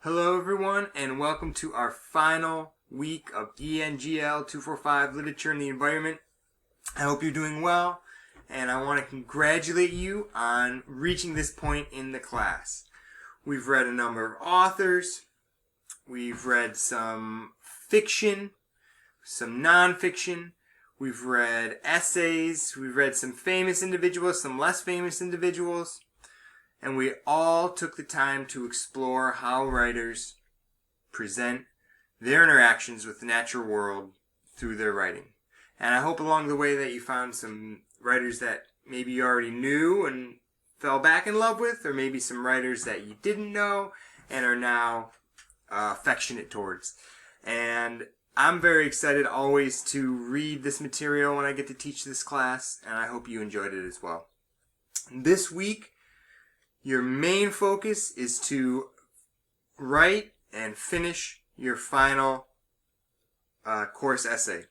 Hello everyone and welcome to our final week of ENGL 245 Literature and the Environment. I hope you're doing well and I want to congratulate you on reaching this point in the class. We've read a number of authors, we've read some fiction, some non-fiction, we've read essays, we've read some famous individuals, some less famous individuals. And we all took the time to explore how writers present their interactions with the natural world through their writing. And I hope along the way that you found some writers that maybe you already knew and fell back in love with, or maybe some writers that you didn't know and are now affectionate towards. And I'm very excited always to read this material when I get to teach this class, and I hope you enjoyed it as well. This week, your main focus is to write and finish your final course essay.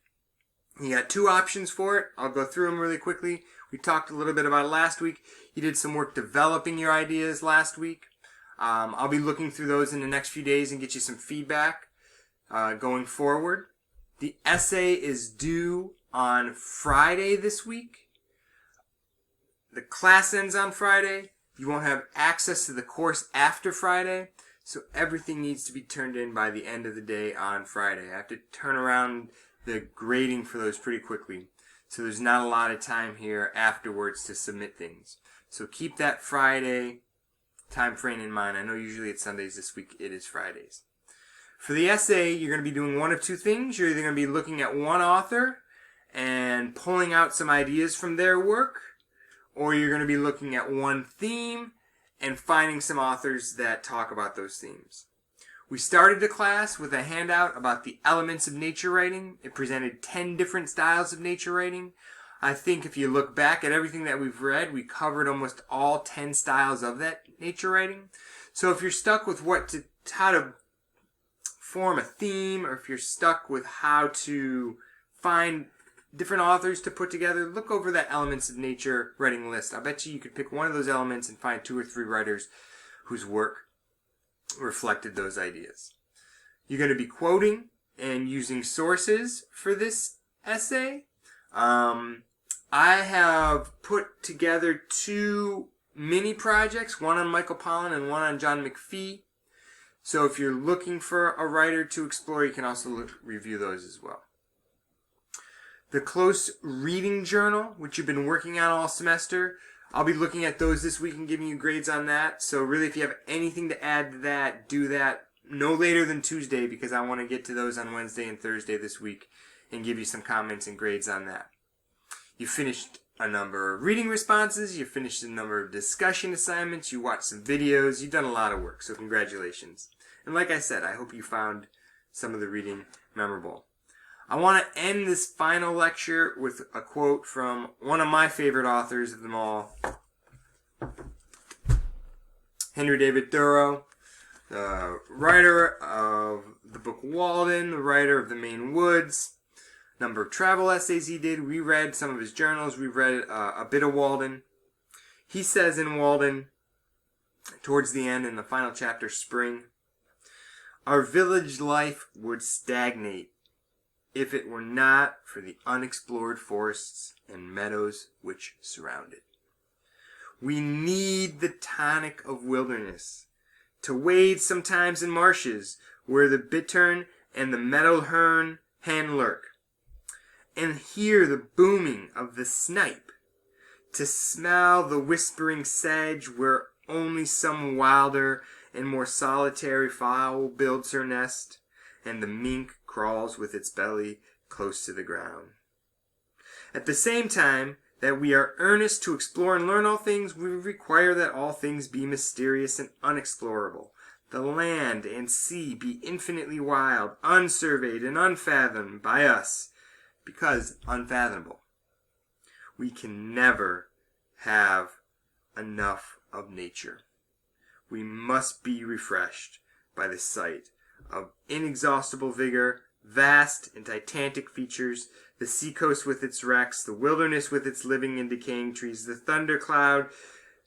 You got two options for it. I'll go through them really quickly. We talked a little bit about it last week. You did some work developing your ideas last week. I'll be looking through those in the next few days and get you some feedback going forward. The essay is due on Friday this week. The class ends on Friday. You won't have access to the course after Friday, so everything needs to be turned in by the end of the day on Friday. I have to turn around the grading for those pretty quickly, so there's not a lot of time here afterwards to submit things. So keep that Friday time frame in mind. I know usually it's Sundays. This week it is Fridays. For the essay, you're going to be doing one of two things. You're either going to be looking at one author and pulling out some ideas from their work, or you're going to be looking at one theme and finding some authors that talk about those themes. We started the class with a handout about the elements of nature writing. It presented 10 different styles of nature writing. I think if you look back at everything that we've read, we covered almost all 10 styles of that nature writing. So if you're stuck with how to form a theme, or if you're stuck with how to find different authors to put together, look over that elements of nature writing list. I bet you could pick one of those elements and find 2 or 3 writers whose work reflected those ideas. You're going to be quoting and using sources for this essay. I have put together 2 mini projects, one on Michael Pollan and one on John McPhee. So if you're looking for a writer to explore, you can also review those as well. The close reading journal, which you've been working on all semester, I'll be looking at those this week and giving you grades on that. So really, if you have anything to add to that, do that no later than Tuesday, because I want to get to those on Wednesday and Thursday this week and give you some comments and grades on that. You finished a number of reading responses, you finished a number of discussion assignments, you watched some videos, you've done a lot of work, so congratulations. And like I said, I hope you found some of the reading memorable. I want to end this final lecture with a quote from one of my favorite authors of them all, Henry David Thoreau, the writer of the book Walden, the writer of The Maine Woods, number of travel essays he did. We read some of his journals. We read a bit of Walden. He says in Walden, towards the end in the final chapter, Spring, "Our village life would stagnate if it were not for the unexplored forests and meadows which surround it. We need the tonic of wilderness, to wade sometimes in marshes where the bittern and the meadow hen lurk, and hear the booming of the snipe, to smell the whispering sedge where only some wilder and more solitary fowl builds her nest, and the mink crawls with its belly close to the ground. At the same time that we are earnest to explore and learn all things, we require that all things be mysterious and unexplorable, the land and sea be infinitely wild, unsurveyed and unfathomed by us, because unfathomable. We can never have enough of nature. We must be refreshed by the sight of inexhaustible vigor, vast and titanic features, the seacoast with its wrecks, the wilderness with its living and decaying trees, the thunder cloud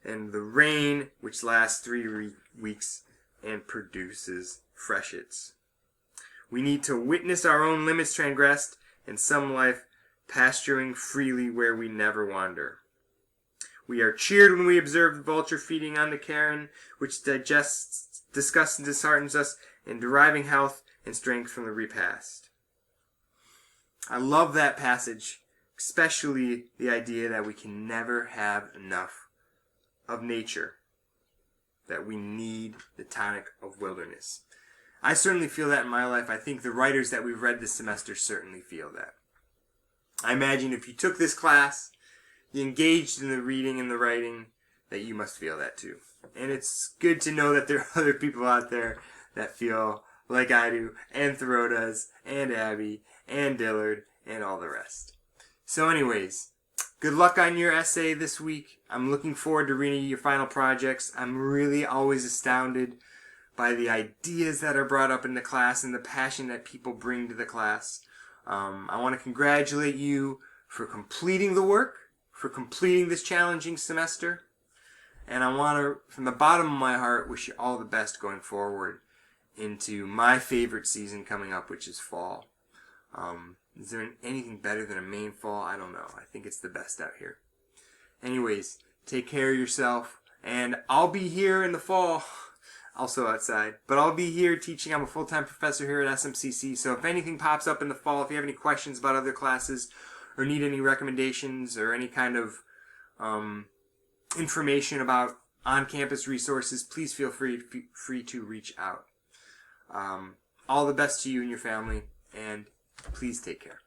and the rain which lasts 3 weeks, and produces freshets. We need to witness our own limits transgressed, and some life pasturing freely where we never wander. We are cheered when we observe the vulture feeding on the carrion, which digests, disgusts, and disheartens us, and deriving health and strength from the repast. I love that passage, especially the idea that we can never have enough of nature, that we need the tonic of wilderness. I certainly feel that in my life. I think the writers that we've read this semester certainly feel that. I imagine if you took this class, you engaged in the reading and the writing, that you must feel that too. And it's good to know that there are other people out there that feel like I do, and Thoreau does, and Abby, and Dillard, and all the rest. So anyways, good luck on your essay this week. I'm looking forward to reading your final projects. I'm really always astounded by the ideas that are brought up in the class and the passion that people bring to the class. I want to congratulate you for completing the work, for completing this challenging semester. And I want to, from the bottom of my heart, wish you all the best going forward into my favorite season coming up, which is fall. Is there anything better than a Maine fall? I don't know. I think it's the best out here. Anyways, take care of yourself. And I'll be here in the fall, also outside. But I'll be here teaching. I'm a full-time professor here at SMCC. So if anything pops up in the fall, if you have any questions about other classes or need any recommendations or any kind of information about on-campus resources, please feel free to reach out. All the best to you and your family, and please take care.